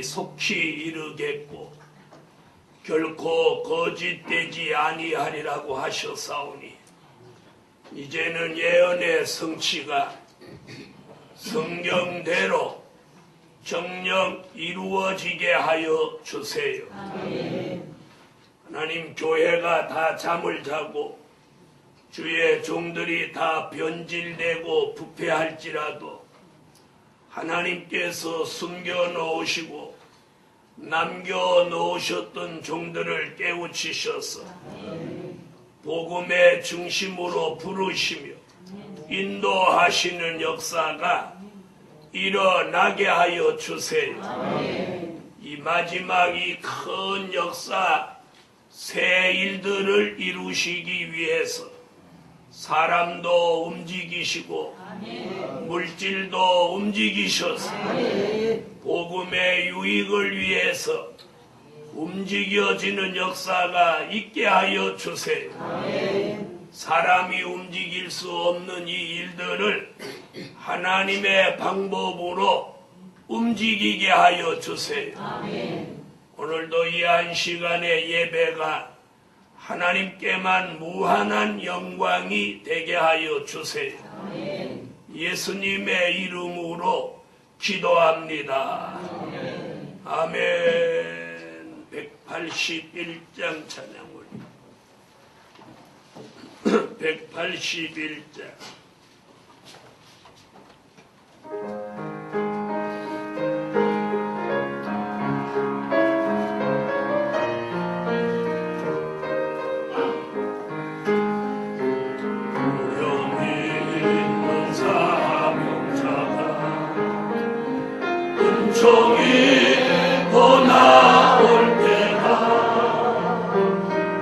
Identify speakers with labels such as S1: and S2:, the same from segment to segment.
S1: 속히 이르겠고 결코 거짓되지 아니하리라고 하셨사오니 이제는 예언의 성취가 성경대로 정녕 이루어지게 하여 주세요. 하나님, 교회가 다 잠을 자고 주의 종들이 다 변질되고 부패할지라도 하나님께서 숨겨놓으시고 남겨놓으셨던 종들을 깨우치셔서 복음의 중심으로 부르시며 인도하시는 역사가 일어나게 하여 주세요. 이 마지막 이 큰 역사, 새 일들을 이루시기 위해서 사람도 움직이시고 물질도 움직이셔서 복음의 유익을 위해서 움직여지는 역사가 있게 하여 주세요. 사람이 움직일 수 없는 이 일들을 하나님의 방법으로 움직이게 하여 주세요. 오늘도 이 한 시간의 예배가 하나님께만 무한한 영광이 되게 하여 주세요. 예수님의 이름으로 기도합니다. 아멘. 181장 찬양 올립니다. 181장. 종이 보나올 때가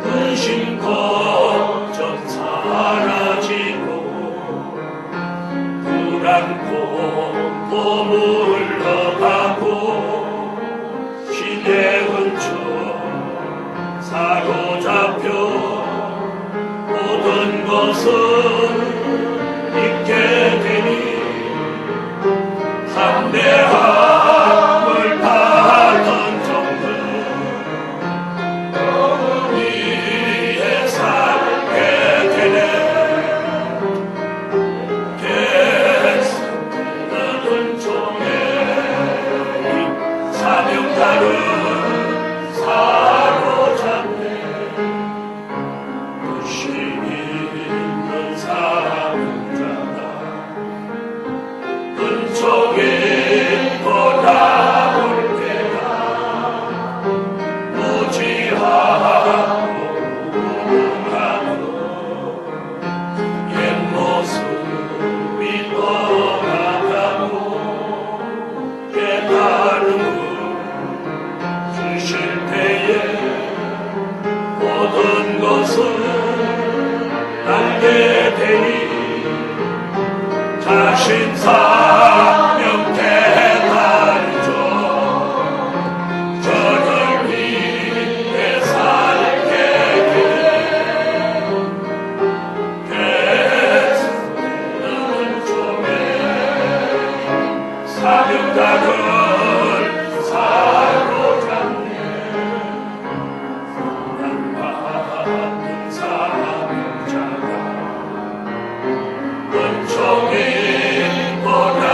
S1: 근심 걱정 사라지고 불안 공포 물러가고 시대 은총 사로잡혀 모든 것을 잊게 되니 담대한 자신 사명케 하죠. 저를 위해 살게 되는 종의 사명자를 사로잡네. 사랑받는 사명자가 은총이 보라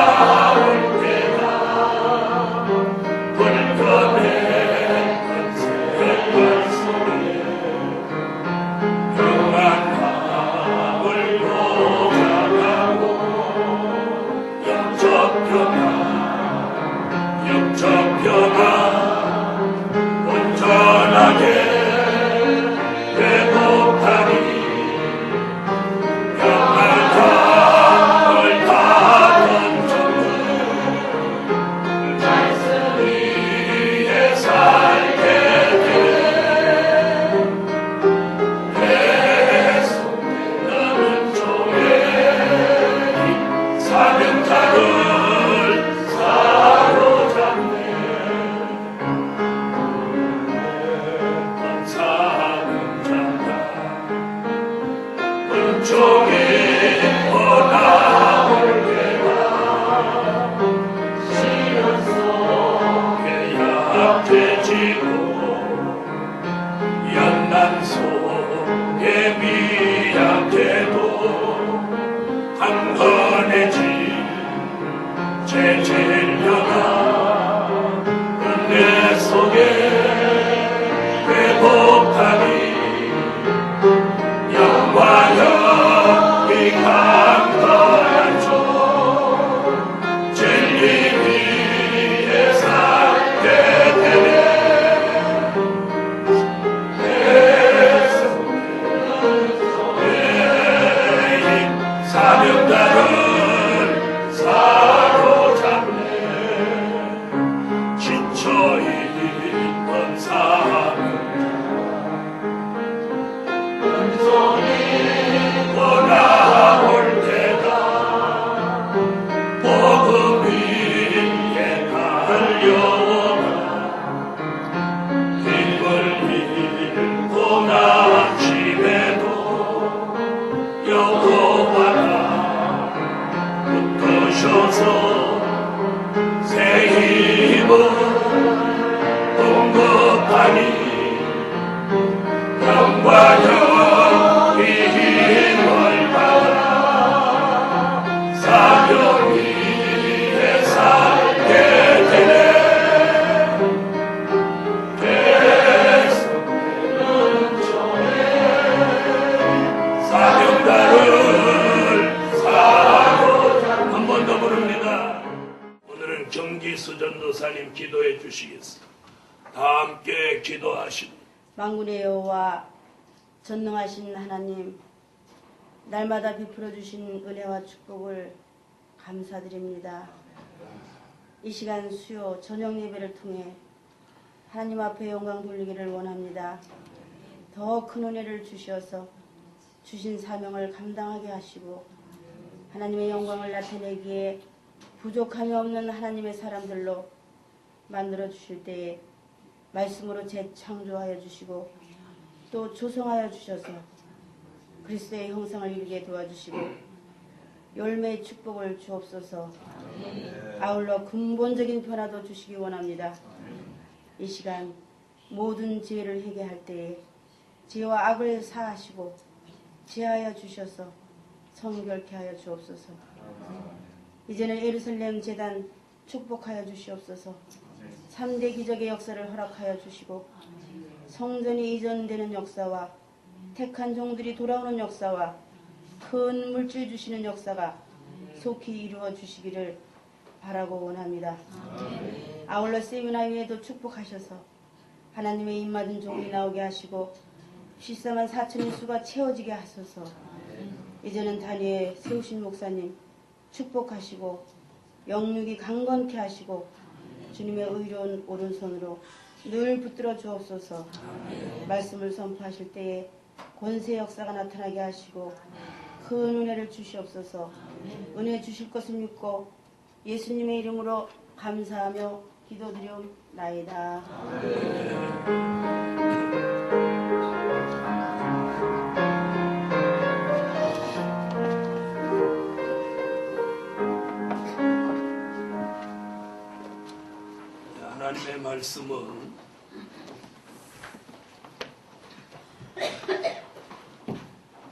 S1: 약해지고 연난 속에 미약해도 강건해진 제질려나 은혜 속에 회복하니 영화형이 강건하죠. 진리 위에 살게 되네. 사명자를 사로잡네. 지쳐있던 사명자 돌아올 때다. 복음 위에 달려오라. 힘을 잃고 낙심해도 여호와가 붙드셔서 새 힘을 공급하니 영광 사명 위에 살게 되네. 계속되는 전에 사명자를 사로잡. 한 번 더 부릅니다. 오늘은 경기수 전도사님 기도해 주시겠습니다. 다 함께 기도하십니다.
S2: 만군의 여호와 전능하신 하나님, 날마다 베풀어 주신 은혜와 축복을 감사드립니다. 이 시간 수요 저녁 예배를 통해 하나님 앞에 영광 돌리기를 원합니다. 더 큰 은혜를 주셔서 주신 사명을 감당하게 하시고 하나님의 영광을 나타내기에 부족함이 없는 하나님의 사람들로 만들어 주실 때에 말씀으로 재창조하여 주시고 또 조성하여 주셔서 그리스도의 형상을 이루게 도와주시고 열매의 축복을 주옵소서. 아울러 근본적인 변화도 주시기 원합니다. 이 시간 모든 죄를 회개할 때에 죄와 악을 사하시고 제하여 주셔서 성결케 하여 주옵소서. 이제는 예루살렘 제단 축복하여 주시옵소서. 3대 기적의 역사를 허락하여 주시고 성전이 이전되는 역사와 택한 종들이 돌아오는 역사와 큰 물질 주시는 역사가 속히 이루어 주시기를 바라고 원합니다. 아울러 세미나위에도 축복하셔서 하나님의 입맞은 종이 나오게 하시고 실삼한 4천의 수가 채워지게 하소서. 이제는 단위에 세우신 목사님 축복하시고 영육이 강건케 하시고 주님의 의로운 오른손으로 늘 붙들어 주옵소서. 말씀을 선포하실 때에 권세 역사가 나타나게 하시고 큰 은혜를 주시옵소서. 은혜 주실 것을 믿고 예수님의 이름으로 감사하며 기도드리옵나이다.
S1: 하나님의 말씀은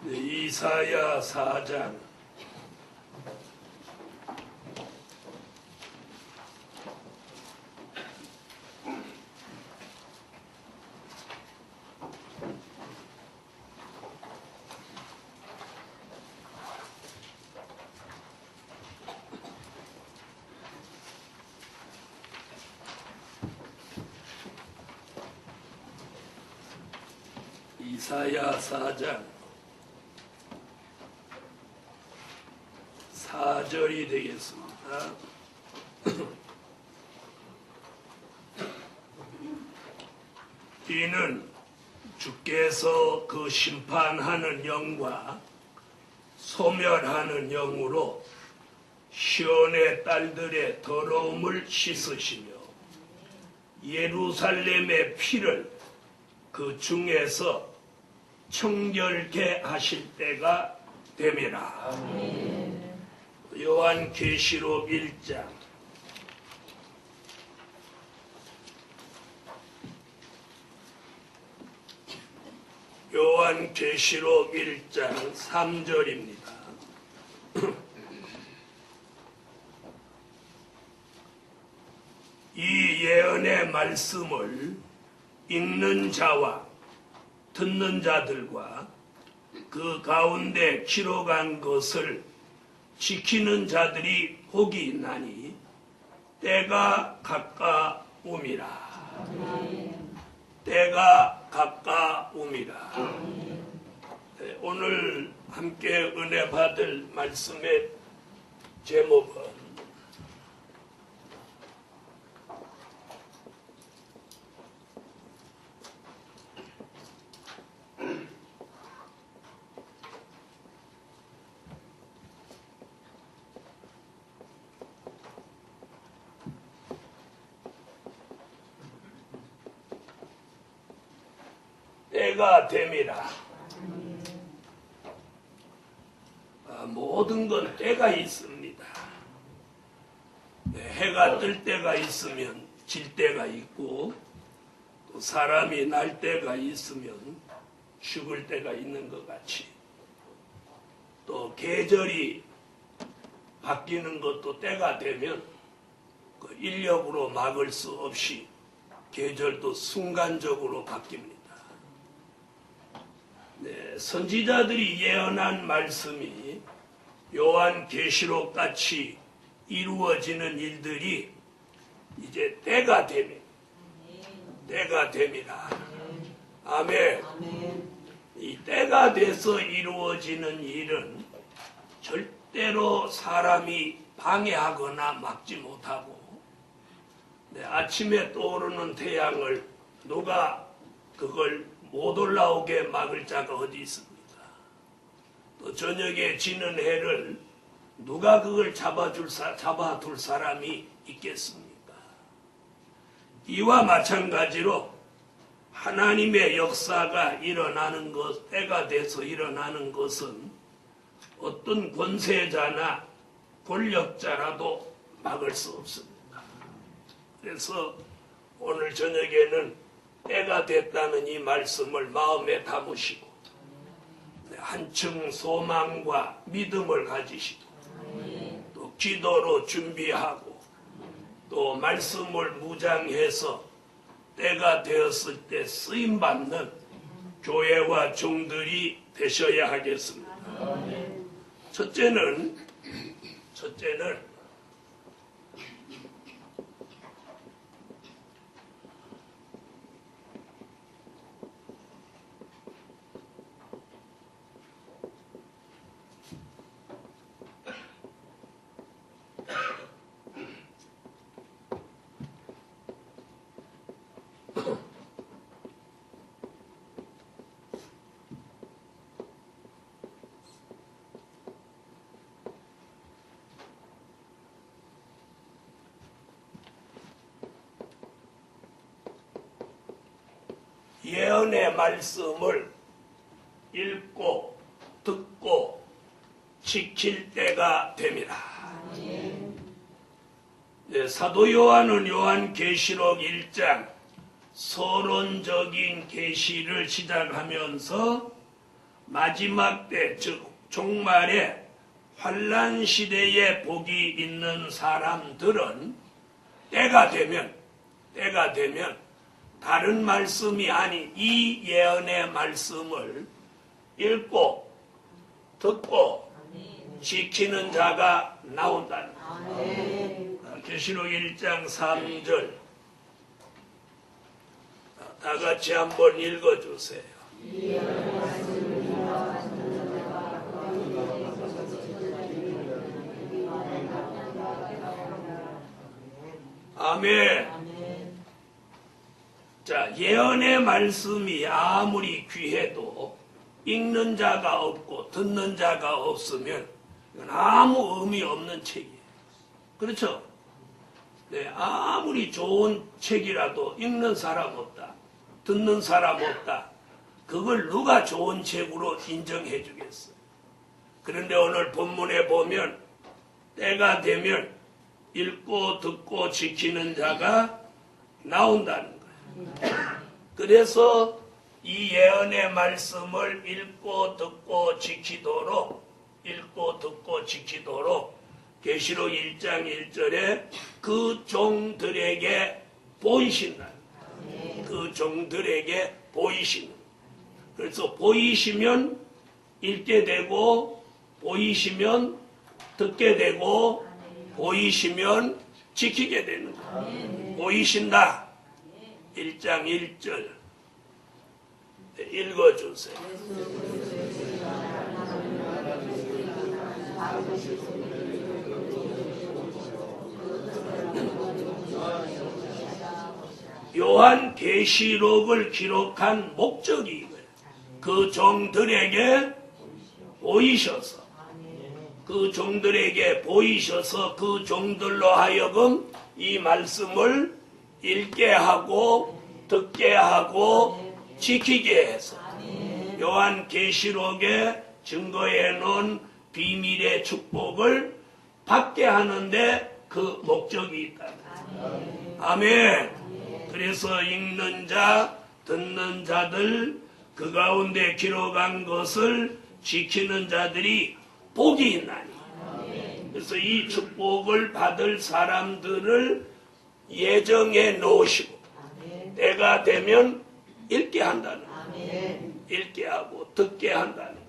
S1: 이사야 4장 4절이 되겠습니다. 이는 주께서 그 심판하는 영과 소멸하는 영으로 시온의 딸들의 더러움을 씻으시며 예루살렘의 피를 그 중에서 청결케 하실 때가 됨이라. 요한계시록 1장 요한계시록 1장 3절입니다. 이 예언의 말씀을 읽는 자와 듣는 자들과 그 가운데 기록한 것을 지키는 자들이 복이 있나니 때가 가까움이라. 때가 가까움이라. 네, 오늘 함께 은혜 받을 말씀의 제목은 때가 됨이라. 모든 건 때가 있습니다. 해가 뜰 때가 있으면 질 때가 있고, 또 사람이 날 때가 있으면 죽을 때가 있는 것 같이, 또 계절이 바뀌는 것도 때가 되면 그 인력으로 막을 수 없이 계절도 순간적으로 바뀝니다. 네, 선지자들이 예언한 말씀이 요한계시록 같이 이루어지는 일들이 이제 때가 되면 때가 됩니다. 아멘. 이 때가 돼서 이루어지는 일은 절대로 사람이 방해하거나 막지 못하고, 네, 아침에 떠오르는 태양을 누가 그걸 못 올라오게 막을 자가 어디 있습니까? 또 저녁에 지는 해를 누가 그걸 잡아둘 사람이 있겠습니까? 이와 마찬가지로 하나님의 역사가 일어나는 것, 때가 돼서 일어나는 것은 어떤 권세자나 권력자라도 막을 수 없습니다. 그래서 오늘 저녁에는 때가 됐다는 이 말씀을 마음에 담으시고 한층 소망과 믿음을 가지시고 또 기도로 준비하고 또 말씀을 무장해서 때가 되었을 때 쓰임받는 교회와 종들이 되셔야 하겠습니다. 첫째는 예언의 말씀을 읽고 듣고 지킬 때가 됩니다. 네, 사도 요한은 요한계시록 1장 서론적인 계시를 시작하면서 마지막 때, 즉 종말에 환난 시대에 복이 있는 사람들은 때가 되면 다른 말씀이 아닌 이 예언의 말씀을 읽고 듣고 지키는 자가 나온다는 거예요. 계시록 1장 3절 다 같이 한번 읽어주세요. 아멘. 자, 예언의 말씀이 아무리 귀해도 읽는 자가 없고 듣는 자가 없으면 이건 아무 의미 없는 책이에요. 그렇죠? 네, 아무리 좋은 책이라도 읽는 사람 없다, 듣는 사람 없다, 그걸 누가 좋은 책으로 인정해 주겠어요? 그런데 오늘 본문에 보면 때가 되면 읽고 듣고 지키는 자가 나온다는 거예요. 그래서 이 예언의 말씀을 읽고 듣고 지키도록 계시록 1장 1절에 그 종들에게 보이신다. 그 종들에게 보이신. 그래서 보이시면 읽게 되고, 보이시면 듣게 되고, 보이시면 지키게 되는 거예요. 보이신다. 1장 1절 읽어주세요. 요한 계시록을 기록한 목적이 이거예요. 그 종들에게 보이셔서, 그 종들에게 보이셔서 그 종들로 하여금 이 말씀을 읽게 하고 듣게 하고 지키게 해서 요한 계시록에 증거해 놓은 비밀의 축복을 받게 하는데 그 목적이 있다. 아멘. 그래서 읽는 자, 듣는 자들, 그 가운데 기록한 것을 지키는 자들이 복이 있나니. 그래서 이 축복을 받을 사람들을 예정해 놓으시고 때가 되면 읽게 한다는 거예요. 읽게 하고 듣게 한다는 거예요.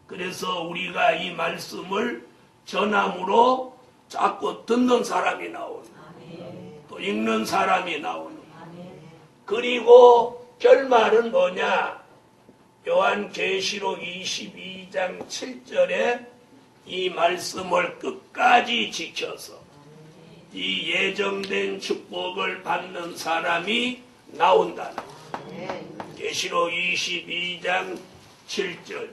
S1: 그래서 우리가 이 말씀을 전함으로 자꾸 듣는 사람이 나오는 거예요. 또 읽는 사람이 나오는 거예요. 그리고 결말은 뭐냐? 요한계시록 22장 7절에 이 말씀을 끝까지 지켜서 이 예정된 축복을 받는 사람이 나온다는 거예요. 계시록 22장 7절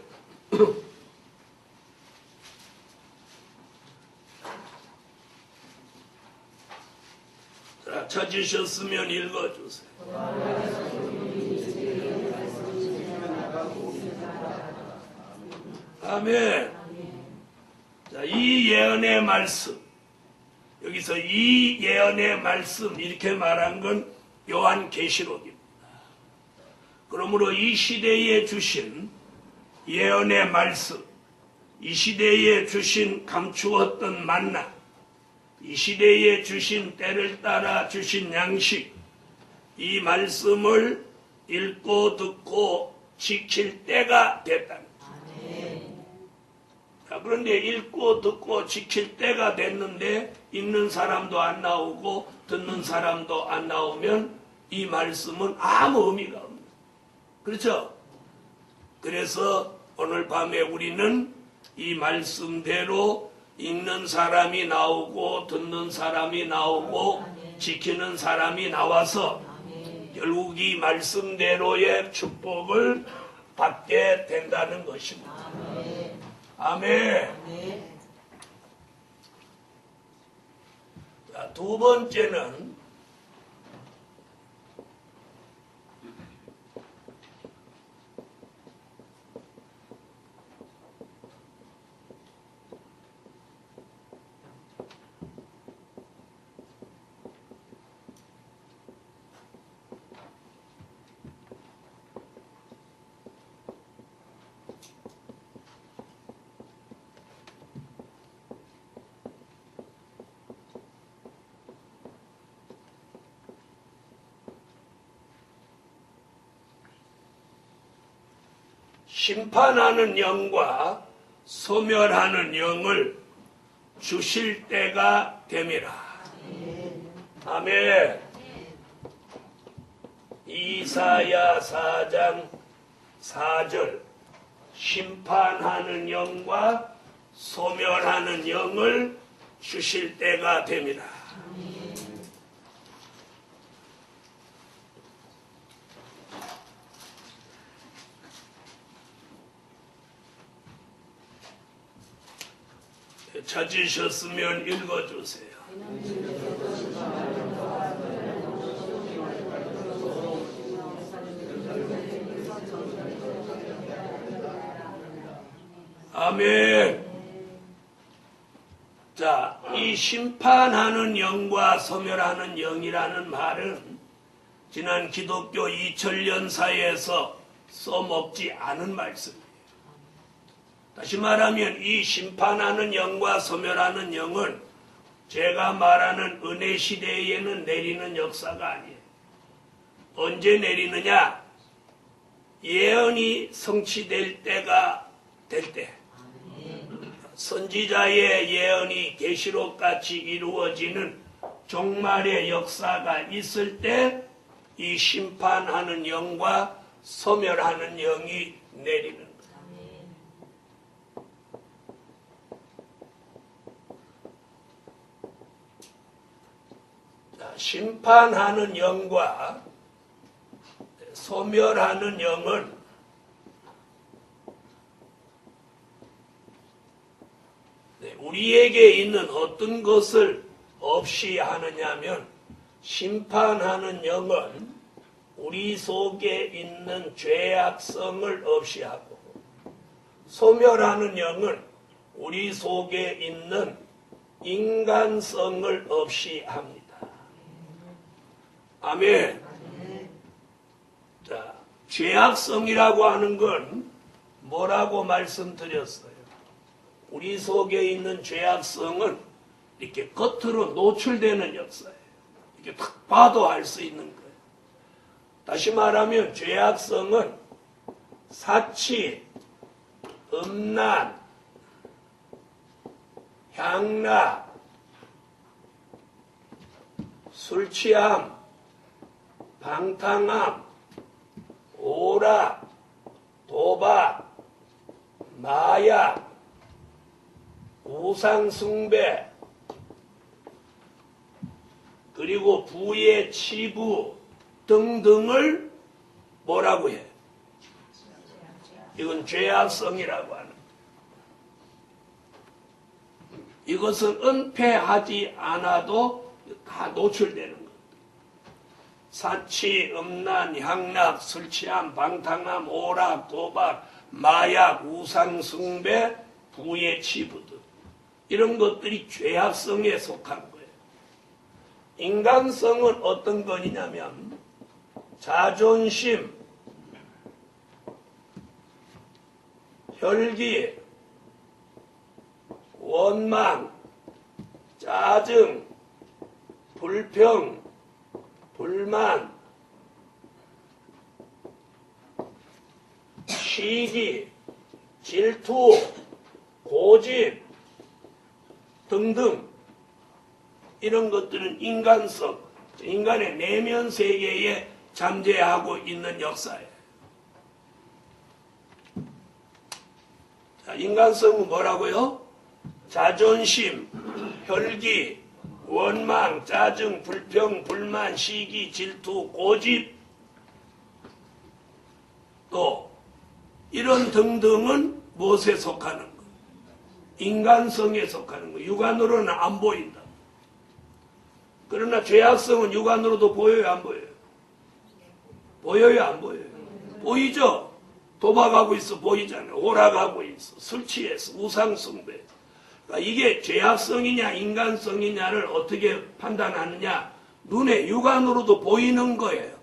S1: 자, 찾으셨으면 읽어주세요. 아멘. 자, 이 예언의 말씀, 여기서 이 예언의 말씀 이렇게 말한 건 요한계시록입니다. 그러므로 이 시대에 주신 예언의 말씀, 이 시대에 주신 감추었던 만나, 이 시대에 주신 때를 따라 주신 양식, 이 말씀을 읽고 듣고 지킬 때가 됐다. 자, 그런데 읽고 듣고 지킬 때가 됐는데 읽는 사람도 안 나오고 듣는 사람도 안 나오면 이 말씀은 아무 의미가 없는 거예요. 그렇죠? 그래서 오늘 밤에 우리는 이 말씀대로 읽는 사람이 나오고 듣는 사람이 나오고 지키는 사람이 나와서 결국 이 말씀대로의 축복을 받게 된다는 것입니다. 아멘. 자, 두 번째는 심판하는 영과 소멸하는 영을 주실 때가 됨이라. 아멘. 이사야 4장 4절 심판하는 영과 소멸하는 영을 주실 때가 됨이라. 찾으셨으면 읽어주세요. 아멘. 자, 이 심판하는 영과 소멸하는 영이라는 말은 지난 기독교 2000년사에서 써먹지 않은 말씀이에요. 다시 말하면 이 심판하는 영과 소멸하는 영은 제가 말하는 은혜 시대에는 내리는 역사가 아니에요. 언제 내리느냐? 예언이 성취될 때가 될 때. 선지자의 예언이 계시록같이 이루어지는 종말의 역사가 있을 때 이 심판하는 영과 소멸하는 영이 내리는 거예요. 자, 심판하는 영과 소멸하는 영은 우리에게 있는 어떤 것을 없이 하느냐면 심판하는 영은 우리 속에 있는 죄악성을 없이 하고 소멸하는 영은 우리 속에 있는 인간성을 없이 합니다. 아멘. 자, 죄악성이라고 하는 건 뭐라고 말씀드렸어요? 우리 속에 있는 죄악성은 이렇게 겉으로 노출되는 역사예요. 이렇게 딱 봐도 알 수 있는 거예요. 다시 말하면 죄악성은 사치, 음란, 향락, 술취함, 방탕함, 오락, 도박, 마약, 우상숭배, 그리고 부의 치부 등등을 뭐라고 해? 이건 죄악성이라고 하는 거예요. 이것은 은폐하지 않아도 다 노출되는 거예요. 사치, 음란, 향락, 술취함, 방탕함, 오락, 도박, 마약, 우상숭배, 부의 치부 등 이런 것들이 죄악성에 속한 거예요. 인간성은 어떤 것이냐면 자존심, 혈기, 원망, 짜증, 불평, 불만, 시기, 질투, 고집 등등 이런 것들은 인간성, 인간의 내면 세계에 잠재하고 있는 역사예요. 자, 인간성은 뭐라고요? 자존심, 혈기, 원망, 짜증, 불평, 불만, 시기, 질투, 고집 또 이런 등등은 무엇에 속하는 거? 인간성에 속하는 거. 육안으로는 안 보인다. 그러나 죄악성은 육안으로도 보여요, 안 보여요? 보여요, 안 보여요? 보이죠? 도박하고 있어, 보이잖아요. 오락하고 있어, 술 취해서, 우상숭배. 그러니까 이게 죄악성이냐 인간성이냐를 어떻게 판단하느냐? 눈에 육안으로도 보이는 거예요.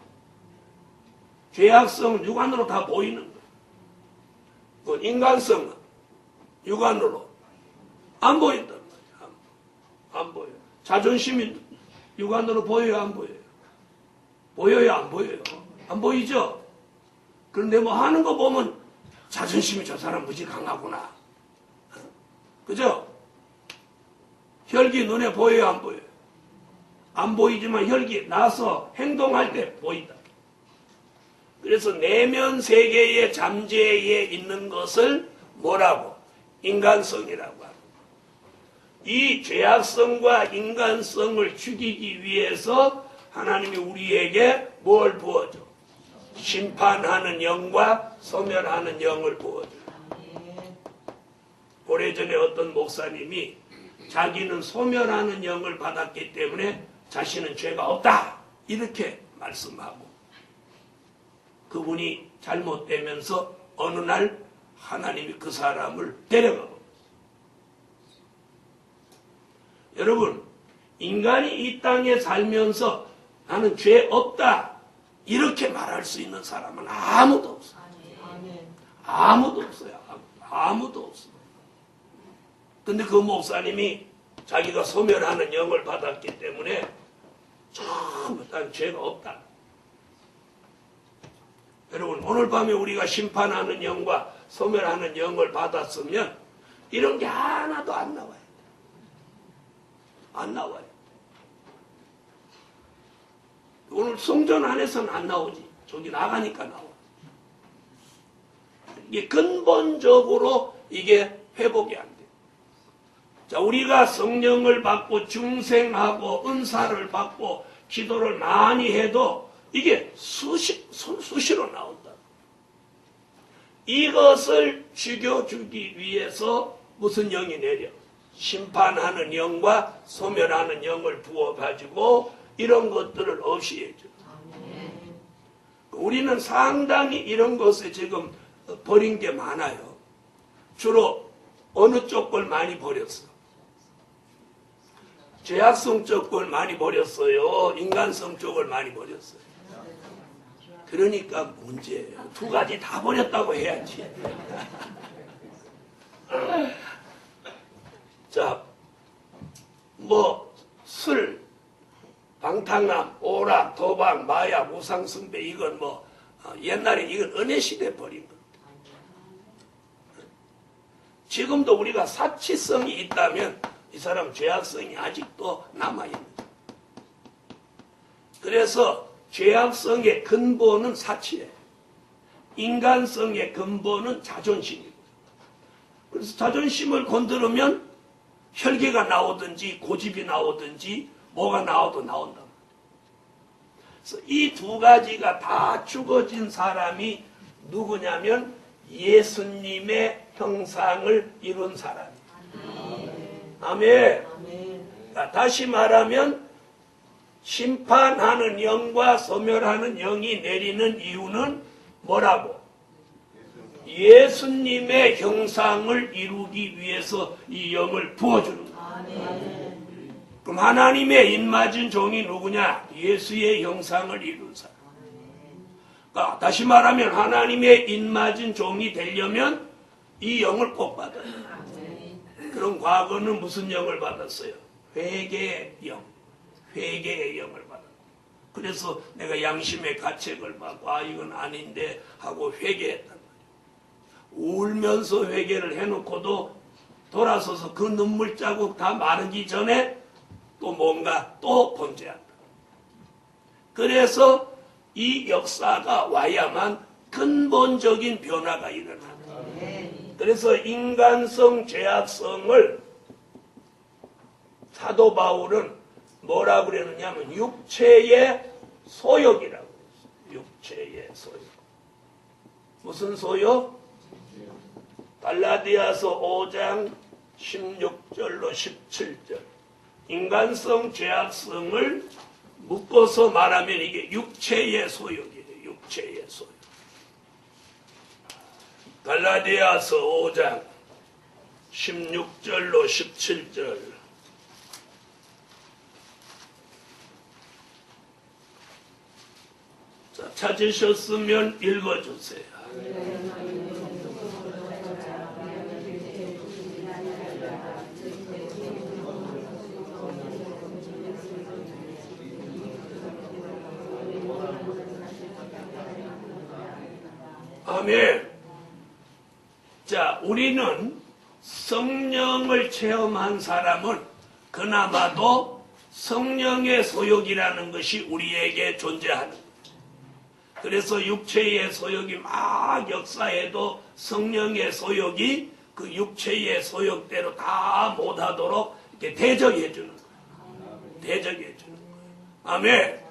S1: 죄악성은 육안으로 다 보이는 거예요. 그 인간성은 육안으로 안 보인단 말이에요. 안 보여요. 자존심이 육안으로 보여요, 안 보여요? 보여요, 안 보여요? 안 보이죠? 그런데 뭐 하는 거 보면 자존심이 저 사람 무지 강하구나. 그죠? 혈기 눈에 보여요, 안 보여요? 안 보이지만 혈기 나서 행동할 때 보인다. 그래서 내면 세계의 잠재에 있는 것을 뭐라고? 인간성이라고 합니다. 이 죄악성과 인간성을 죽이기 위해서 하나님이 우리에게 뭘 부어줘? 심판하는 영과 소멸하는 영을 부어줘. 오래전에 어떤 목사님이 자기는 소멸하는 영을 받았기 때문에 자신은 죄가 없다 이렇게 말씀하고 그분이 잘못되면서 어느 날 하나님이 그 사람을 데려가고. 여러분, 인간이 이 땅에 살면서 나는 죄 없다 이렇게 말할 수 있는 사람은 아무도 없어요. 아무도 없어요. 아무도 없어요. 근데 그 목사님이 자기가 소멸하는 영을 받았기 때문에 전부 다 죄가 없다. 여러분, 오늘 밤에 우리가 심판하는 영과 소멸하는 영을 받았으면 이런 게 하나도 안 나와요. 안 나와요. 오늘 성전 안에서는 안 나오지. 저기 나가니까 나와. 이게 근본적으로 이게 회복이 안 돼. 자, 우리가 성령을 받고 중생하고 은사를 받고 기도를 많이 해도 이게 수시로 나온다. 이것을 죽여주기 위해서 무슨 영이 내려? 심판하는 영과 소멸하는 영을 부어가지고 이런 것들을 없이 해줘. 우리는 상당히 이런 것에 지금 버린 게 많아요. 주로 어느 쪽 걸 많이 버렸어? 죄악성 쪽 걸 많이 버렸어요? 인간성 쪽을 많이 버렸어요? 그러니까 문제예요. 두 가지 다 버렸다고 해야지. 자, 술, 방탕남, 오락, 도박, 마약, 우상숭배, 이건 옛날에 이건 은혜시대 버린 거. 지금도 우리가 사치성이 있다면 이 사람 죄악성이 아직도 남아있는 거예요. 그래서 죄악성의 근본은 사치예요. 인간성의 근본은 자존심이에요. 그래서 자존심을 건드리면 혈기가 나오든지 고집이 나오든지 뭐가 나와도 나온다. 그래서 이 두 가지가 다 죽어진 사람이 누구냐면 예수님의 형상을 이룬 사람이에요. 아멘. 다시 말하면 심판하는 영과 소멸하는 영이 내리는 이유는 뭐라고? 예수님의 형상을 이루기 위해서 이 영을 부어주는 거예요. 그럼 하나님의 인맞은 종이 누구냐? 예수의 형상을 이룬 사람. 그러니까 다시 말하면 하나님의 인맞은 종이 되려면 이 영을 꼭 받아야 돼요. 그럼 과거는 무슨 영을 받았어요? 회개의 영. 회개의 영을 받았어요. 그래서 내가 양심의 가책을 받고 이건 아닌데 하고 회개했단 말이에요. 울면서 회개를 해놓고도 돌아서서 그 눈물 자국 다 마르기 전에 또 뭔가 또 범죄한다. 그래서 이 역사가 와야만 근본적인 변화가 일어난다. 그래서 인간성, 죄악성을 사도 바울은 뭐라고 그랬느냐면 육체의 소욕이라고 그랬어요. 육체의 소욕. 무슨 소욕? 갈라디아서 5장 16절로 17절. 인간성, 죄악성을 묶어서 말하면 이게 육체의 소욕이에요. 육체의 소욕. 갈라디아서 5장 16절로 17절. 자, 찾으셨으면 읽어주세요. 아멘. 자, 우리는 성령을 체험한 사람은 그나마도 성령의 소욕이라는 것이 우리에게 존재하는 거예요. 그래서 육체의 소욕이 막 역사해도 성령의 소욕이 그 육체의 소욕대로 다 못하도록 이렇게 대적해 주는 거예요. 대적해 주는 거예요. 아멘.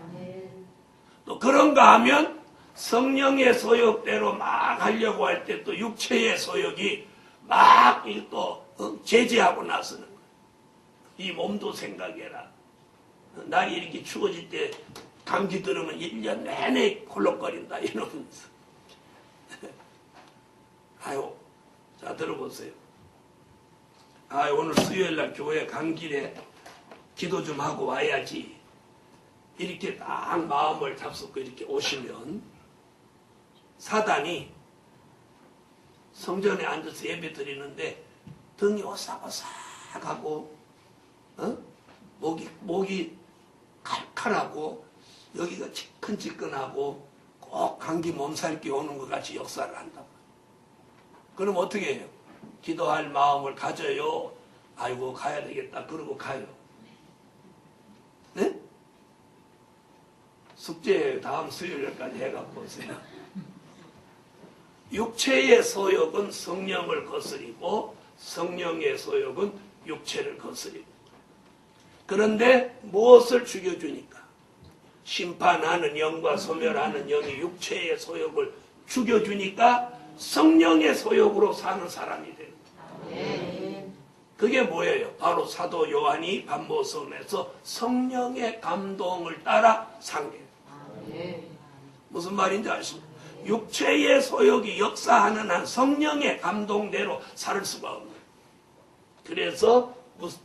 S1: 또 그런가 하면 성령의 소욕대로 막 하려고 할 때 또 육체의 소욕이 막 또 제지하고 나서는 거예요. 이 몸도 생각해라. 날이 이렇게 추워질 때 감기 들으면 1년 내내 콜록거린다 이러면서. 아유, 자 들어보세요. 오늘 수요일날 교회 간 길에 기도 좀 하고 와야지. 이렇게 딱 마음을 잡수고 이렇게 오시면 사단이 성전에 앉아서 예배 드리는데 등이 오싹오싹하고 목이 칼칼하고 여기가 지끈지끈하고 꼭 감기 몸살기 오는 것 같이 역사를 한다. 그럼 어떻게 해요? 기도할 마음을 가져요. 아이고 가야 되겠다. 그러고 가요. 네? 숙제 다음 수요일까지 해갖고 오세요. 육체의 소욕은 성령을 거스리고 성령의 소욕은 육체를 거스리고. 그런데 무엇을 죽여주니까? 심판하는 영과 소멸하는 영이 육체의 소욕을 죽여주니까 성령의 소욕으로 사는 사람이 돼요. 그게 뭐예요? 바로 사도 요한이 반모섬에서 성령의 감동을 따라 산 거예요. 무슨 말인지 아십니까? 육체의 소욕이 역사하는 한 성령의 감동대로 살 수가 없는 거예요. 그래서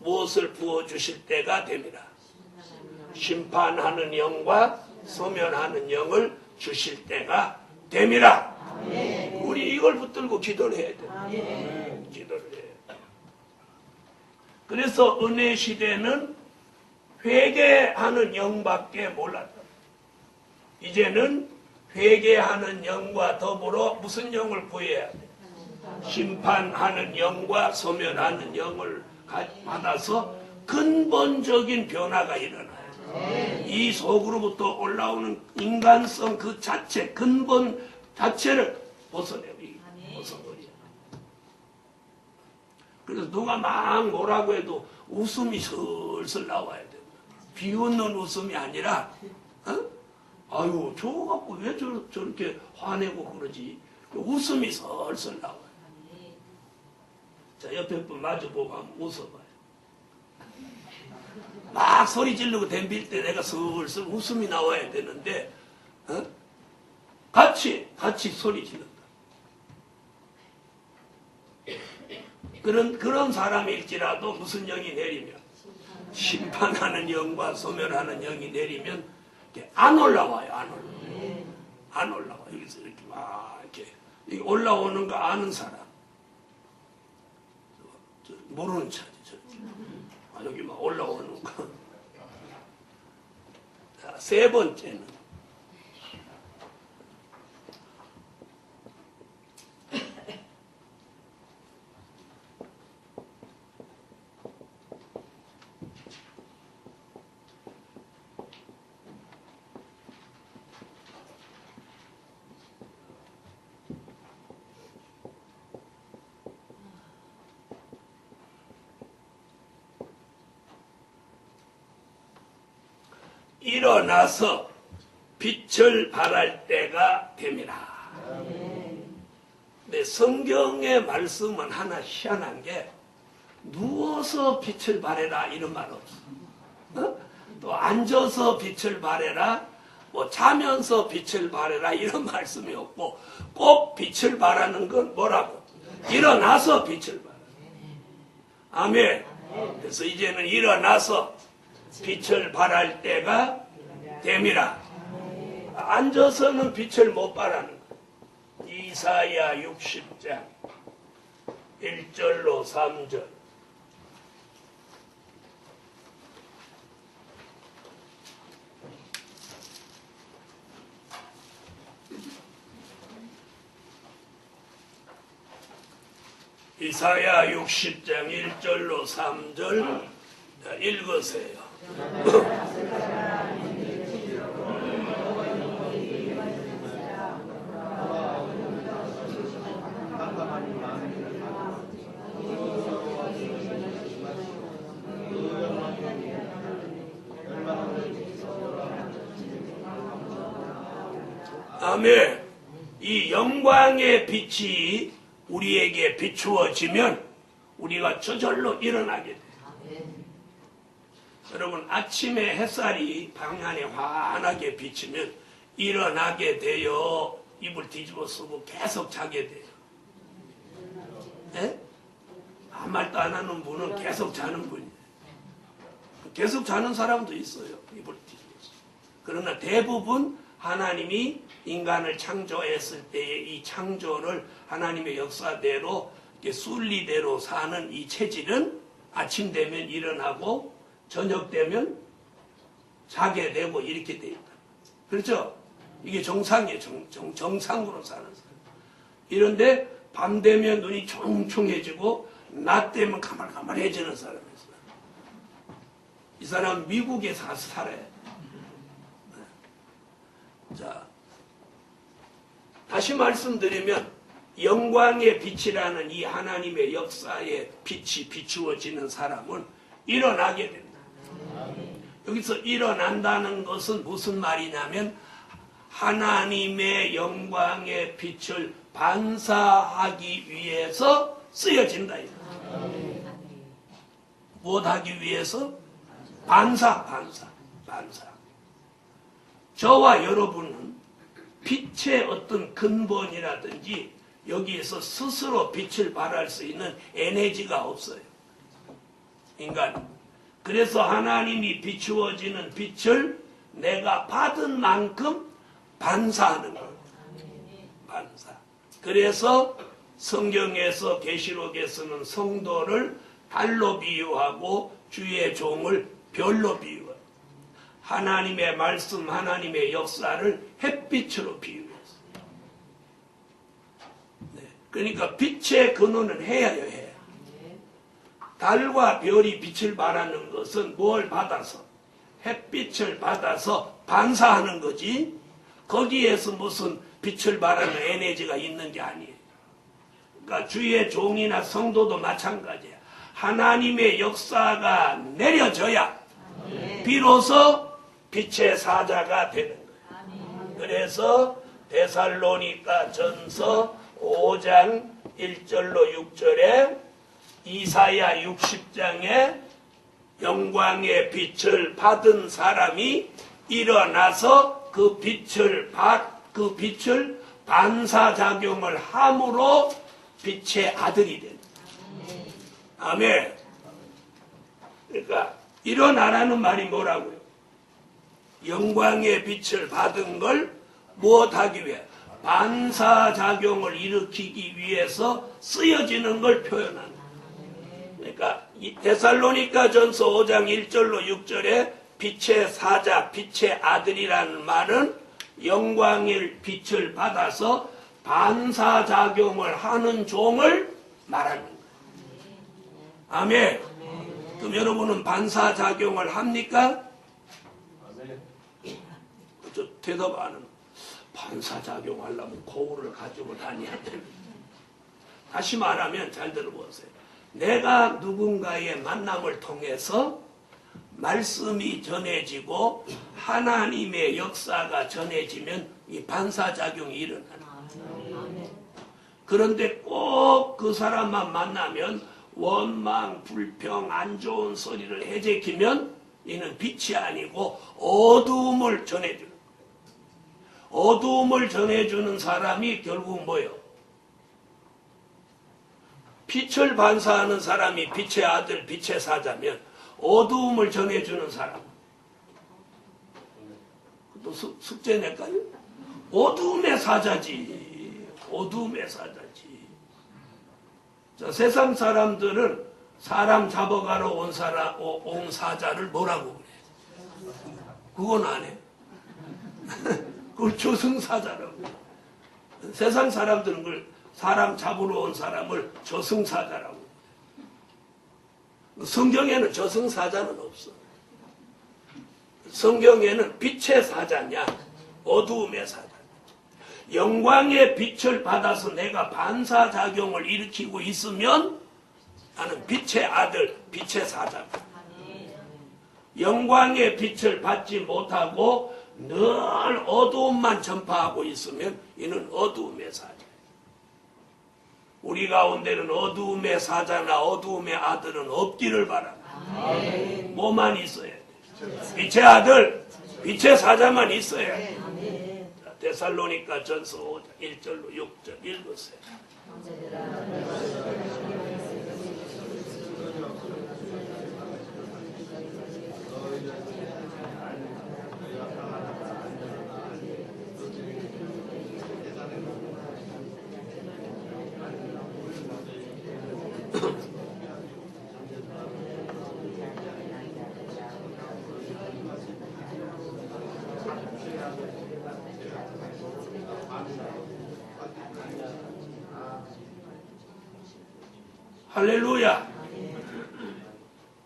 S1: 무엇을 부어주실 때가 됩니다. 심판하는 영과 소멸하는 영을 주실 때가 됩니다. 우리 이걸 붙들고 기도를 해야 돼요. 기도를 해야 돼요. 그래서 은혜 시대는 회개하는 영밖에 몰랐다. 이제는 회개하는 영과 더불어 무슨 영을 구해야 돼? 심판하는 영과 소멸하는 영을 받아서 근본적인 변화가 일어나요. 이 속으로부터 올라오는 인간성 그 자체, 근본 자체를 벗어내요. 벗어버려요. 그래서 누가 막 뭐라고 해도 웃음이 슬슬 나와야 됩니다. 비웃는 웃음이 아니라 아유 저거 갖고 왜 저렇게 화내고 그러지? 웃음이 슬슬 나와요. 자, 옆에 분 마주보고 한번 웃어봐요. 막 소리 지르고 덤빌 때 내가 슬슬 웃음이 나와야 되는데 같이 소리 지른다. 그런 사람일지라도 무슨 영이 내리면 심판하는 영과 소멸하는 영이 내리면 안 올라와요. 안 올라와. 여기서 이렇게 막 이렇게 올라오는 거 아는 사람 모르는 차지. 여기 막 올라오는 거. 자, 세 번째는 일어나서 빛을 발할 때가 됩니다. 근데 성경의 말씀은 하나 희한한 게 누워서 빛을 발해라 이런 말 없어. 또 앉아서 빛을 발해라, 뭐 자면서 빛을 발해라 이런 말씀이 없고 꼭 빛을 발하는 건 뭐라고? 일어나서 빛을 발해. 아멘. 그래서 이제는 일어나서 빛을 발할 때가 됩니다. 앉아서는 빛을 못 발하는 거예요. 이사야 60장 1절로 3절. 이사야 60장 1절로 3절 읽으세요. 아멘. 이 영광의 빛이 우리에게 비추어지면 우리가 저절로 일어나게 돼요. 여러분 아침에 햇살이 방안에 환하게 비치면 일어나게 돼요. 이불 뒤집어 쓰고 계속 자게 돼요. 네? 아무 말도 안 하는 분은 계속 자는 분이에요. 계속 자는 사람도 있어요. 이불 뒤집어 쓰고. 그러나 대부분 하나님이 인간을 창조했을 때의 이 창조를 하나님의 역사대로 순리대로 사는 이 체질은 아침 되면 일어나고 저녁 되면 자게 되고 이렇게 돼 있다. 그렇죠? 이게 정상이에요. 정상으로 사는 사람. 이런데 밤 되면 눈이 총총해지고 낮 되면 가만가만해지는 사람이 있어요. 이 사람은 미국에 살아요. 자, 다시 말씀드리면 영광의 빛이라는 이 하나님의 역사의 빛이 비추어지는 사람은 일어나게 된다. 여기서 일어난다는 것은 무슨 말이냐면 하나님의 영광의 빛을 반사하기 위해서 쓰여진다. 무엇하기 위해서? 반사. 저와 여러분은 빛의 어떤 근본이라든지 여기에서 스스로 빛을 발할 수 있는 에너지가 없어요. 인간. 그래서 하나님이 비추어지는 빛을 내가 받은 만큼 반사하는 거예요. 반사. 그래서 성경에서 계시록에서는 성도를 달로 비유하고 주의 종을 별로 비유해요. 하나님의 말씀, 하나님의 역사를 햇빛으로 비유했어요. 네. 그러니까 빛의 근원은 해야요, 해. 달과 별이 빛을 발하는 것은 뭘 받아서? 햇빛을 받아서 반사하는 거지. 거기에서 무슨 빛을 발하는 에너지가 있는 게 아니에요. 그러니까 주의 종이나 성도도 마찬가지야. 하나님의 역사가 내려져야 비로소 빛의 사자가 되는 거예요. 그래서 데살로니가 전서 5장 1절로 6절에 이사야 60장에 영광의 빛을 받은 사람이 일어나서 그 빛을 반사작용을 함으로 빛의 아들이 된다. 아멘. 그러니까 일어나라는 말이 뭐라고요? 영광의 빛을 받은 걸 무엇하기 위해? 반사작용을 일으키기 위해서 쓰여지는 걸 표현한다. 그러니까 데살로니가 전서 5장 1절로 6절에 빛의 사자, 빛의 아들이라는 말은 영광의 빛을 받아서 반사작용을 하는 종을 말하는 거예요. 아멘. 그럼 여러분은 반사작용을 합니까? 저 대답 안 하는. 반사작용 하려면 거울을 가지고 다녀야 됩니다. 다시 말하면 잘 들어보세요. 내가 누군가의 만남을 통해서 말씀이 전해지고 하나님의 역사가 전해지면 이 반사작용이 일어나는 거예요. 그런데 꼭 그 사람만 만나면 원망, 불평, 안 좋은 소리를 해제키면 이는 빛이 아니고 어두움을 전해주는 거예요. 어두움을 전해주는 사람이 결국 뭐예요? 빛을 반사하는 사람이 빛의 아들, 빛의 사자면 어두움을 전해주는 사람. 또 숙제 낼까요? 어두움의 사자지. 어두움의 사자지. 자, 세상 사람들은 사람 잡아가러 온 사자를 뭐라고 그래? 그건 안 해. 그걸 저승사자라고. 세상 사람들은 그걸 사람 잡으러 온 사람을 저승사자라고. 성경에는 저승사자는 없어. 성경에는 빛의 사자냐, 어두움의 사자. 영광의 빛을 받아서 내가 반사작용을 일으키고 있으면 나는 빛의 아들, 빛의 사자다. 영광의 빛을 받지 못하고 늘 어두움만 전파하고 있으면 이는 어두움의 사자. 우리 가운데는 어두움의 사자나 어두움의 아들은 없기를 바랍니다. 뭐만 있어야 돼? 빛의 아들, 빛의 사자만 있어야 돼. 데살로니가 전서 5장 1절로 6절 읽으세요. 할렐루야.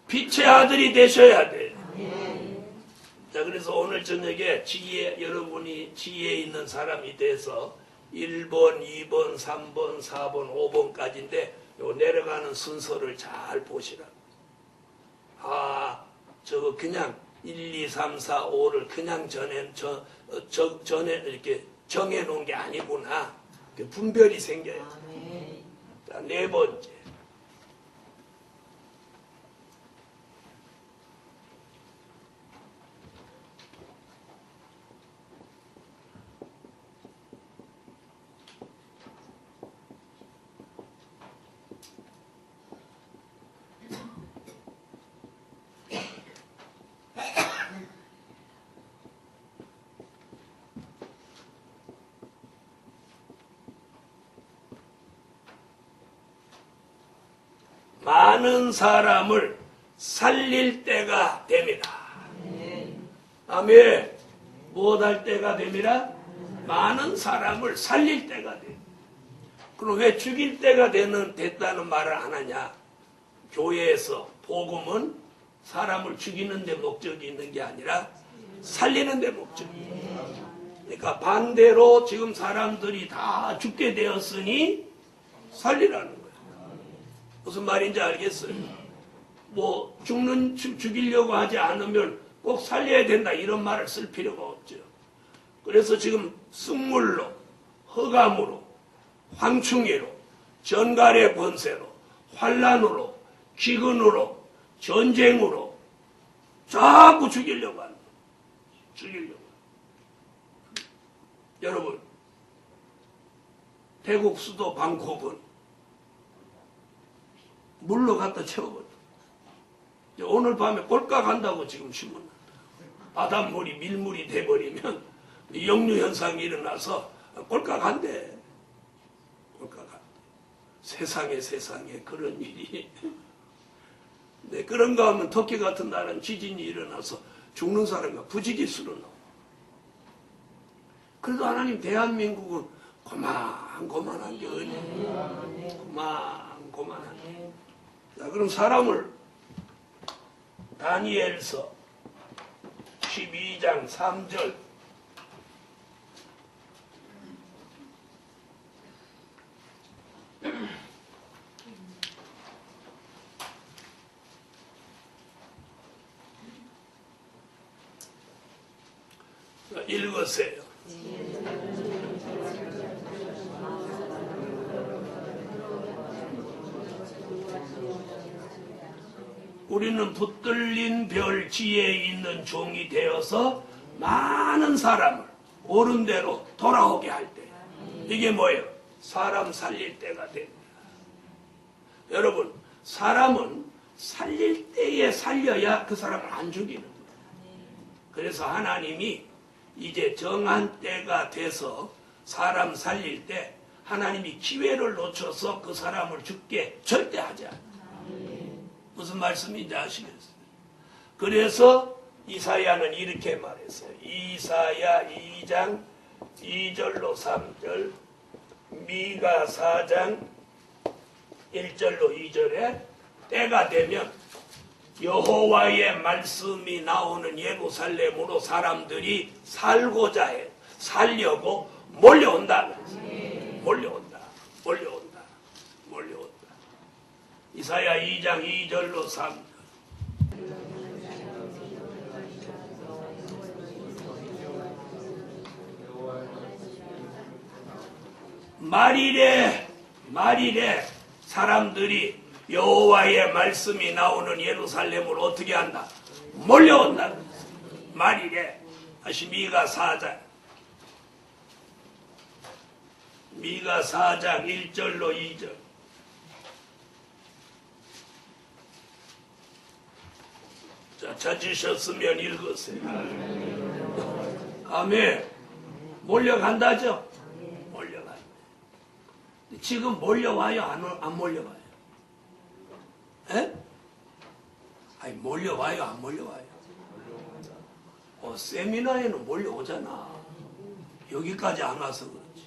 S1: 빛의 아들이 되셔야 돼. 자, 그래서 오늘 저녁에 여러분이 지혜에 있는 사람이 돼서 1번, 2번, 3번, 4번, 5번까지인데 요 내려가는 순서를 잘 보시라. 아, 저거 그냥 1, 2, 3, 4, 5를 그냥 전에 이렇게 정해 놓은 게 아니구나. 분별이 생겨요. 자, 네 번째. 많은 사람을 살릴 때가 됩니다. 아멘. 무엇할 때가 됩니다? 많은 사람을 살릴 때가 돼. 그럼 왜 죽일 때가 됐다는 말을 안 하냐? 교회에서 복음은 사람을 죽이는 데 목적이 있는 게 아니라 살리는 데 목적이 있어요. 그러니까 반대로 지금 사람들이 다 죽게 되었으니 살리라는 거예요. 무슨 말인지 알겠어요? 뭐 죽이려고 하지 않으면 꼭 살려야 된다 이런 말을 쓸 필요가 없죠. 그래서 지금 쑥물로, 흑암으로, 황충이로, 전갈의 번세로, 환란으로, 기근으로, 전쟁으로 자꾸 죽이려고 하는 거예요. 죽이려고. 여러분, 태국 수도 방콕은 물로 갖다 채워버려. 오늘 밤에 꼴깍 한다고 지금 신문. 바닷물이 밀물이 돼버리면 역류 현상이 일어나서 꼴깍 한대. 꼴깍 한대. 세상에 그런 일이. 네, 그런가 하면 터키 같은 나라는 지진이 일어나서 죽는 사람이 부지기수로 나와. 그래도 하나님 대한민국은 고만한 게 어디? 고만한 게. 자, 그럼 사람을 다니엘서 12장 3절 읽으세요. 우리는 붙들린 별 지혜에 있는 종이 되어서 많은 사람을 옳은 대로 돌아오게 할 때. 이게 뭐예요? 사람 살릴 때가 됩니다. 여러분, 사람은 살릴 때에 살려야 그 사람을 안 죽이는 거예요. 그래서 하나님이 이제 정한 때가 돼서 사람 살릴 때 하나님이 기회를 놓쳐서 그 사람을 죽게 절대 하지 않아요. 무슨 말씀인지 아시겠어요? 그래서 이사야는 이렇게 말했어요. 이사야 2장 2절로 3절, 미가 4장 1절로 2절에 때가 되면 여호와의 말씀이 나오는 예루살렘으로 사람들이 살고자 해. 살려고 몰려온다. 몰려온다. 이사야 2장 2절로 3절. 말일에 사람들이 여호와의 말씀이 나오는 예루살렘으로 어떻게 한다? 몰려온다. 말일에. 다시 미가 4장 1절로 2절. 자, 찾으셨으면 읽으세요. 아멘. 몰려간다죠? 몰려간다. 지금 몰려와요? 안 몰려와요? 에? 아니, 몰려와요? 안 몰려와요? 세미나에는 몰려오잖아. 여기까지 안 와서 그렇지.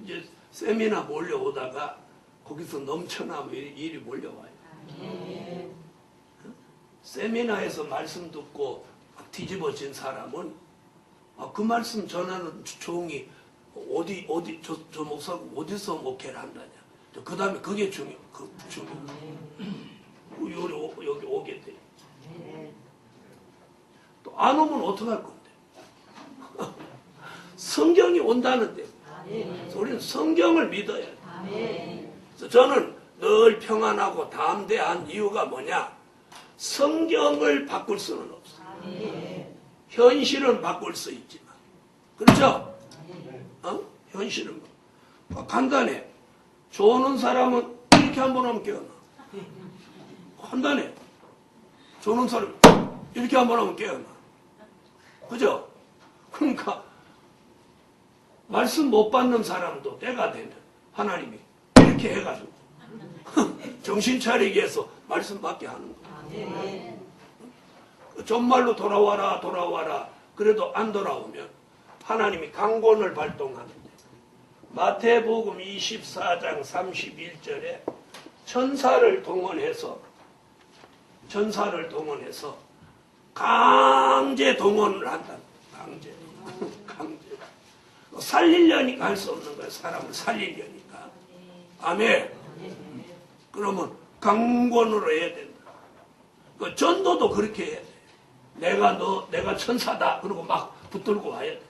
S1: 이제 세미나 몰려오다가 거기서 넘쳐나면 일이 몰려와요. 세미나에서 말씀 듣고 막 뒤집어진 사람은 그 말씀 전하는 종이 저 목사가 어디서 목회를 한다냐. 그 다음에 그게 중요. 여기 오게 돼. 또 안 오면 어떡할 건데? 성경이 온다는데. 우리는 성경을 믿어야 돼. 그래서 저는 늘 평안하고 담대한 이유가 뭐냐? 성경을 바꿀 수는 없어. 현실은 바꿀 수 있지만. 그렇죠? 현실은. 간단해. 조는 사람은 이렇게 한번 하면 깨어나. 간단해. 조는 사람이 이렇게 한번 하면 깨어나. 그죠? 그러니까 말씀 못 받는 사람도 때가 되면 하나님이 이렇게 해가지고 정신 차리게 해서 말씀 받게 하는 거예요. 정말로 돌아와라. 그래도 안 돌아오면 하나님이 강권을 발동하는데 마태복음 24장 31절에 천사를 동원해서 강제 동원을 한다. 강제. 살리려니까 할 수 없는 거예요. 사람을 살리려니까. 아멘. 그러면 강권으로 해야 된다. 그 전도도 그렇게 해야 돼. 내가 천사다. 그러고 막 붙들고 와야 돼.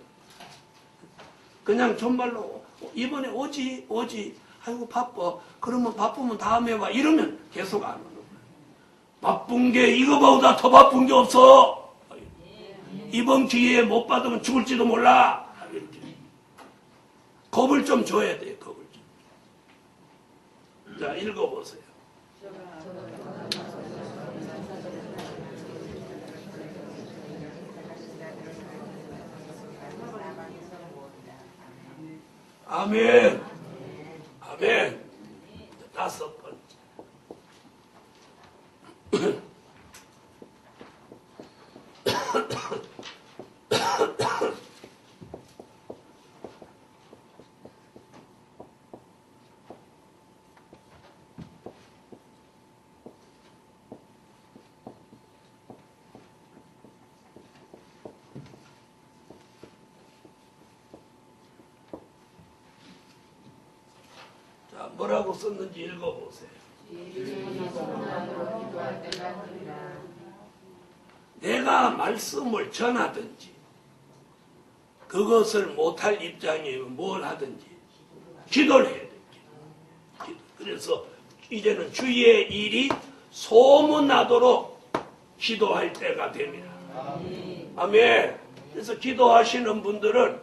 S1: 그냥 정말로 이번에 오지. 아이고 바빠. 그러면 바쁘면 다음에 와. 이러면 계속 안 오는 거야. 바쁜 게 이거보다 더 바쁜 게 없어. 이번 기회에 못 받으면 죽을지도 몰라. 이렇게. 겁을 좀 줘야 돼요. 겁을 좀. 자, 읽어보세요. 아멘. 다섯 번째. 뭐라고 썼는지 읽어보세요. 내가 말씀을 전하든지 그것을 못할 입장이면 뭘 하든지 기도를 해야 돼. 그래서 이제는 주의 일이 소문나도록 기도할 때가 됩니다. 아멘. 그래서 기도하시는 분들은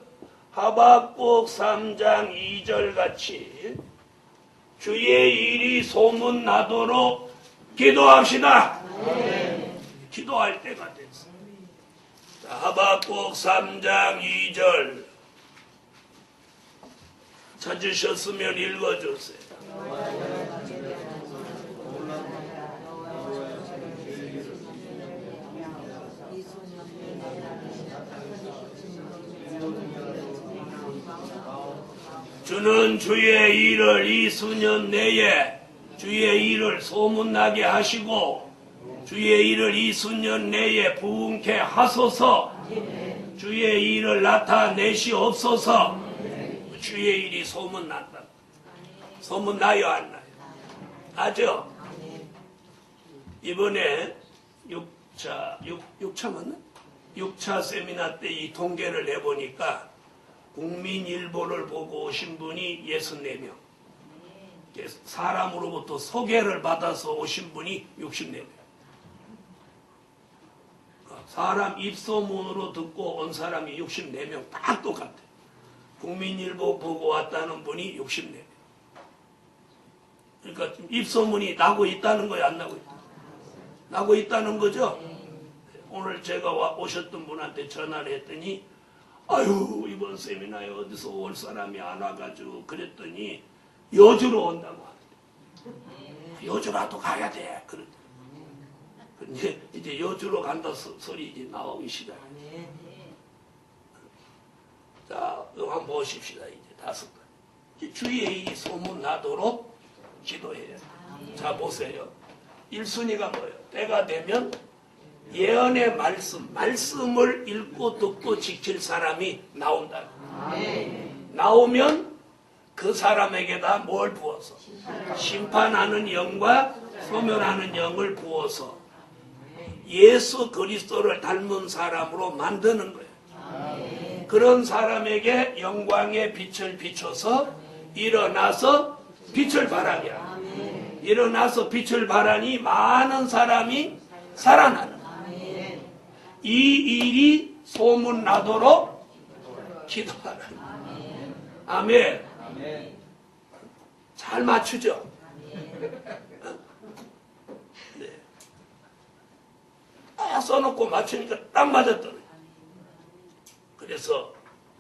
S1: 하박국 3장 2절 같이 주의 일이 소문나도록 기도합시다. 기도할 때가 됐어. 하박국 3장 2절 찾으셨으면 읽어주세요. 주는 주의 일을 이 수년 내에 주의 일을 소문나게 하시고 주의 일을 이 수년 내에 부흥케 하소서. 주의 일을 나타내시옵소서. 주의 일이 소문난다. 소문나요 안 나요? 나죠? 이번에 6차 맞나? 6차 세미나 때 이 통계를 내보니까 국민일보를 보고 오신 분이 64명. 사람으로부터 소개를 받아서 오신 분이 64명. 사람 입소문으로 듣고 온 사람이 64명 다 똑같아. 국민일보 보고 왔다는 분이 64명. 그러니까 입소문이 나고 있다는 거야, 안 나고 있다? 나고 있다는 거죠? 오늘 제가 오셨던 분한테 전화를 했더니 아유 이번 세미나에 어디서 올 사람이 안 와가지고 그랬더니 여주로 온다고 하는데 여주라도 가야 돼. 근데 이제 여주로 간다 소리 이제 나오기 시작해. 자, 이거 한번 보십시다. 이제 다섯 번. 주의 일이 소문나도록 기도해야 돼. 자 보세요. 1순위가 뭐예요? 때가 되면 예언의 말씀을 읽고 듣고 지킬 사람이 나온다. 나오면 그 사람에게다 뭘 부어서? 심판하는 영과 소멸하는 영을 부어서 예수 그리스도를 닮은 사람으로 만드는 거예요. 그런 사람에게 영광의 빛을 비춰서 일어나서 빛을 발하게 하라. 일어나서 빛을 발하니 많은 사람이 살아나는 거예요. 이 일이 소문나도록 기도하라. 아멘. 잘 맞추죠? 네. 써놓고 맞추니까 딱 맞았더니. 그래서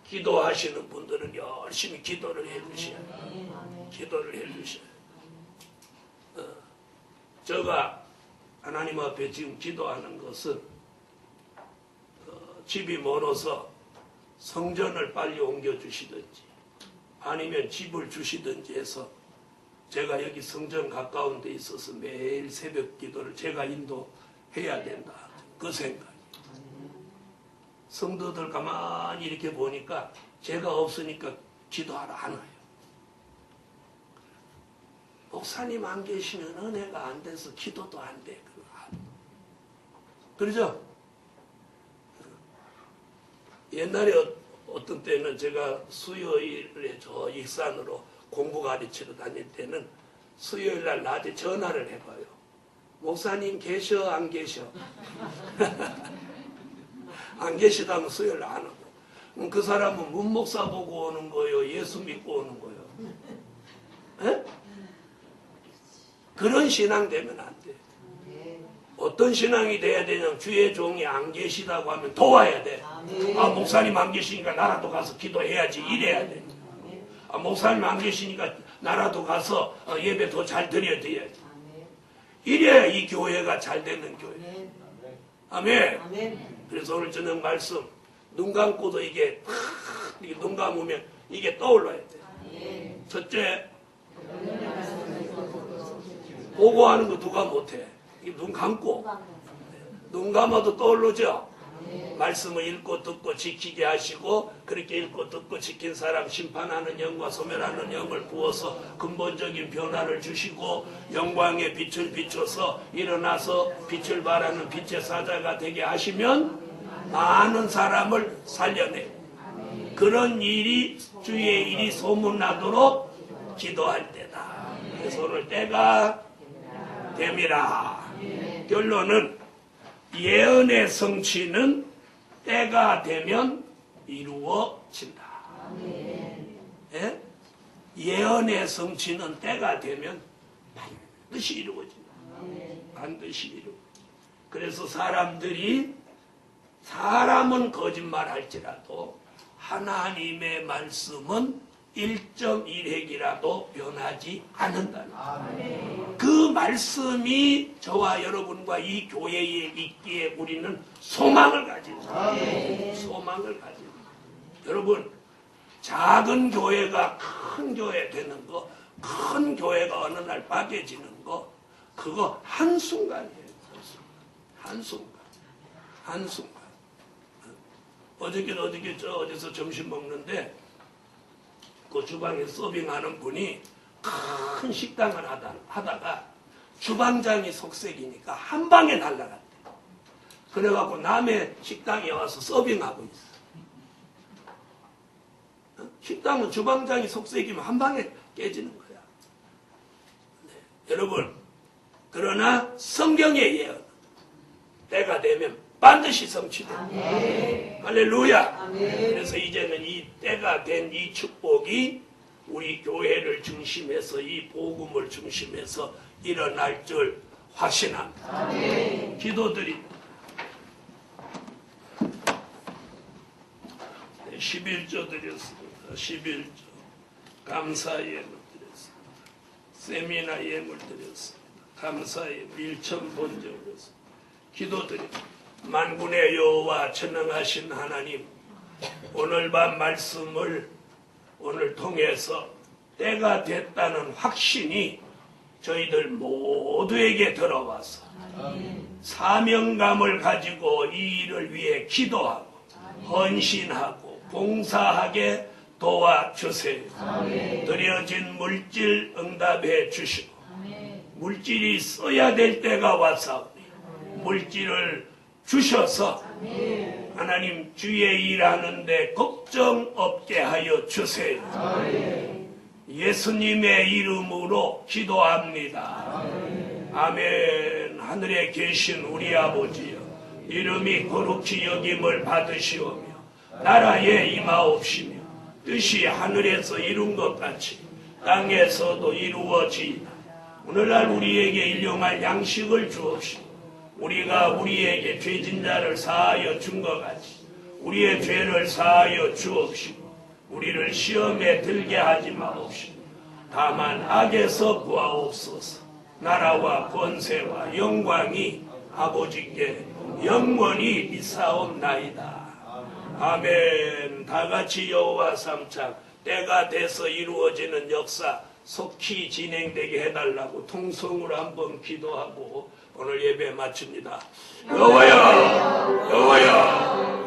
S1: 기도하시는 분들은 열심히 기도를 해주셔야 돼요. 기도를 해주셔야 돼요. 제가 하나님 앞에 지금 기도하는 것은 집이 멀어서 성전을 빨리 옮겨주시든지 아니면 집을 주시든지 해서 제가 여기 성전 가까운 데 있어서 매일 새벽 기도를 제가 인도해야 된다. 그 생각. 성도들 가만히 이렇게 보니까 제가 없으니까 기도하라 안 와요. 목사님 안 계시면 은혜가 안 돼서 기도도 안 돼. 그러죠? 옛날에 어떤 때는 제가 수요일에 저 익산으로 공부 가르치러 다닐 때는 수요일 날 낮에 전화를 해봐요. 목사님 계셔 안 계셔? 안 계시다면 수요일 날 안 하고. 그럼 그 사람은 문 목사 보고 오는 거예요? 예수 믿고 오는 거예요? 에? 그런 신앙 되면 안 돼. 어떤 신앙이 돼야 되냐면 주의 종이 안 계시다고 하면 도와야 돼. 아 목사님 안 계시니까 나라도 가서 기도해야지 이래야 돼. 아 목사님 안 계시니까 나라도 가서 예배 더 잘 드려야 돼야지. 이래야 이 교회가 잘 되는 교회. 아멘. 그래서 오늘 저녁 말씀 눈 감고도 이게 눈 감으면 이게 떠올라야 돼. 첫째 보고하는 거 누가 못해. 눈 감고 눈 감아도 떠오르죠. 말씀을 읽고 듣고 지키게 하시고 그렇게 읽고 듣고 지킨 사람 심판하는 영과 소멸하는 영을 부어서 근본적인 변화를 주시고 영광의 빛을 비춰서 일어나서 빛을 발하는 빛의 사자가 되게 하시면 많은 사람을 살려내고 그런 일이 주의 일이 소문나도록 기도할 때다. 그래서 오늘 때가 됨이라. 결론은 예언의 성취는 때가 되면 이루어진다. 예? 예언의 성취는 때가 되면 반드시 이루어진다. 반드시 이루어진다. 그래서 사람은 거짓말할지라도 하나님의 말씀은 1.1핵이라도 변하지 않는다는 그 말씀이 저와 여러분과 이 교회에 있기에 우리는 소망을 가집니다. 소망을 가집니다. 여러분 작은 교회가 큰 교회 되는 거, 큰 교회가 어느 날 빠개지는 거 그거 한순간이에요. 한순간. 어저께 어디서 점심 먹는데 그 주방에 서빙하는 분이 큰 식당을 하다가 주방장이 속색이니까 한 방에 날라갔대. 그래갖고 남의 식당에 와서 서빙하고 있어. 식당은 주방장이 속색이면 한 방에 깨지는 거야. 네. 여러분, 그러나 성경의 예언 때가 되면 반드시 성취됩니다. 할렐루야. 아멘. 그래서 이제는 이 때가 된 이 축복이 우리 교회를 중심해서 이 복음을 중심해서 일어날 줄 확신합니다. 아멘. 기도드립니다. 11조 드렸습니다. 11조 감사 예물 드렸습니다. 세미나 예물 드렸습니다. 감사 예물 1천 번째 드렸습니다. 기도드립니다. 만군의 여호와 전능하신 하나님, 오늘 밤 말씀을 오늘 통해서 때가 됐다는 확신이 저희들 모두에게 들어와서 사명감을 가지고 이 일을 위해 기도하고 헌신하고 봉사하게 도와주세요. 드려진 물질 응답해 주시고 물질이 써야 될 때가 왔사오니 물질을 주셔서 하나님 주의 일하는데 걱정 없게 하여 주세요. 예수님의 이름으로 기도합니다. 아멘. 하늘에 계신 우리 아버지여, 이름이 거룩히 여김을 받으시오며 나라에 임하옵시며 뜻이 하늘에서 이룬 것 같이 땅에서도 이루어지이다. 오늘날 우리에게 일용할 양식을 주옵시고 우리가 우리에게 죄진 자를 사하여 준 것 같이 우리의 죄를 사하여 주옵시고 우리를 시험에 들게 하지 마옵시고 다만 악에서 구하옵소서. 나라와 권세와 영광이 아버지께 영원히 있사옵나이다. 아멘. 다같이 여호와 삼창 때가 돼서 이루어지는 역사 속히 진행되게 해달라고 통성으로 한번 기도하고 오늘 예배 마칩니다. 여호와여, 여호와여,